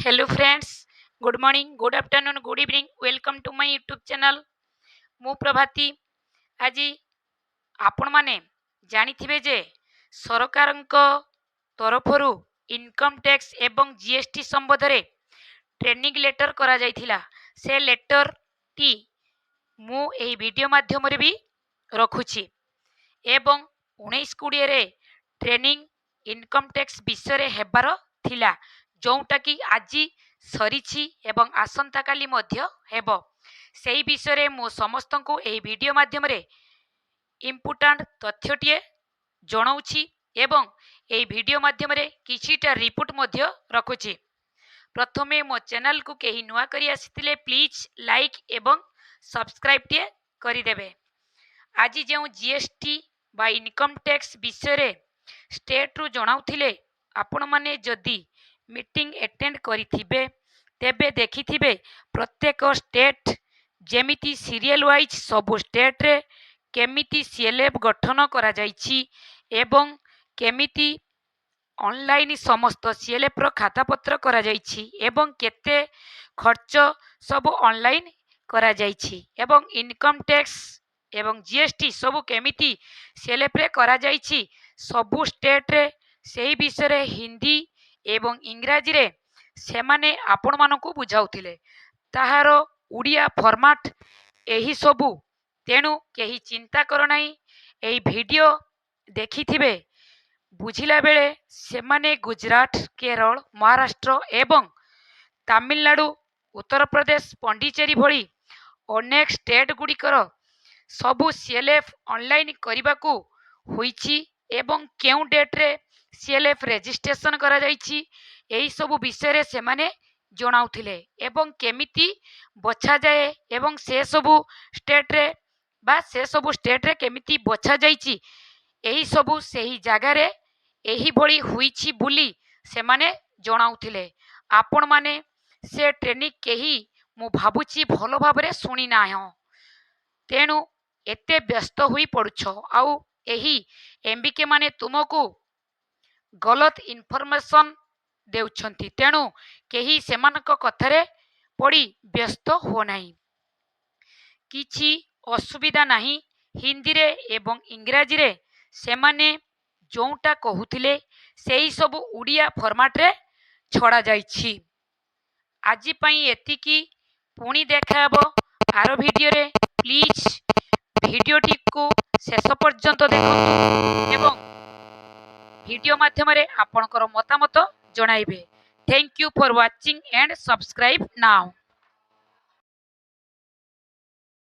Hello friends, good morning, good afternoon, good evening. Welcome to my YouTube channel. मु प्रभाती। आज आपण माने जानिथिबे जे सरकारक तरफरु इनकम टैक्स एवं जीएसटी संबंध रे ट्रेनिंग लेटर करा जायथिला। से लेटर टी मु एही वीडियो माध्यम रे भी रखुछि एवं 19-20 रे ट्रेनिंग इनकम टैक्स विषय रे हेबार थिला, जोटा कि आज सरीछि एवं आसंता काली मध्य हेबो। सेही विषय रे मु समस्त को एही वीडियो माध्यम रे इम्पोर्टेंट तथ्यटीए जणाउछि एवं एही वीडियो माध्यम रे किछिटा रिपोर्ट मध्य रखुछि। प्रथमे मो चैनल को केही नुआ करी आसिथिले प्लीज लाइक एवं सब्सक्राइब टिए करि देबे। आज जो जीएसटी बा इनकम टैक्स विषय रे स्टेट रु जणाउथिले, आपण माने जदी मीटिंग अटेंड करिथिबे तेबे देखिथिबे प्रत्येक स्टेट जेमिति सीरियल वाइज सबु स्टेट रे केमिति सीएलएफ गठन करा जाइछि एवं केमिति ऑनलाइन समस्त सीएलएफ रो खाता पत्र करा जाइछि एवं केते खर्च सब ऑनलाइन करा जाइछि एवं इनकम टैक्स एवं जीएसटी सबु केमिति सीएलएफ रे करा जाइछि सबु स्टेट रे सेही विषय रे हिंदी एवं इंग्राजी रे सेमाने आपण मानकु बुझाउथिले। ताहार उड़िया फॉर्मेट एही सबु, तेणु केही चिंता कर नाही। एही वीडियो देखिथिबे बुझिला बेले सेमाने गुजरात, केरल, महाराष्ट्र एवं तमिलनाडु, उत्तर प्रदेश, पांडिचेरी भली अनेक स्टेट गुड़िकर सबु सीएलएफ ऑनलाइन करबाकू होईछि एवं केउ डेट रे सीएलएफ रजिस्ट्रेशन करा जाइछि एही सबु विषय रे सेमाने जणाउथिले एवं केमिति बछा जाए एवं से सबु स्टेट रे बा से सबु स्टेट रे केमिति बछा जाइछि एही सबु सेही जागा रे एही भली होईछि बुली सेमाने जणाउथिले। आपण माने से ट्रेनिंग केही मु भाबुछि भलो भाबरे सुनी ना हो, तेणु एते व्यस्त होई पड़ुछ आउ एही एमबीके माने तुमको गलत इनफॉरमेशन देउछंती, तेणु केही सेमानक कथारे पड़ी व्यस्त हो नाही। किछि असुविधा नाही। हिंदी रे एवं इंग्राजी रे सेमाने जोंटा कहूथिले सेही सब उड़िया फॉर्मेट रे छड़ा जाइछि। आज पई एतिकी, पुणी देखाबो आरो वीडियो रे। प्लीज वीडियोटी को शेष पर्यंत देखंतु एवं वीडियो माध्यम रे आपनकर मतामत जणाइबे। Thank you for watching and subscribe now.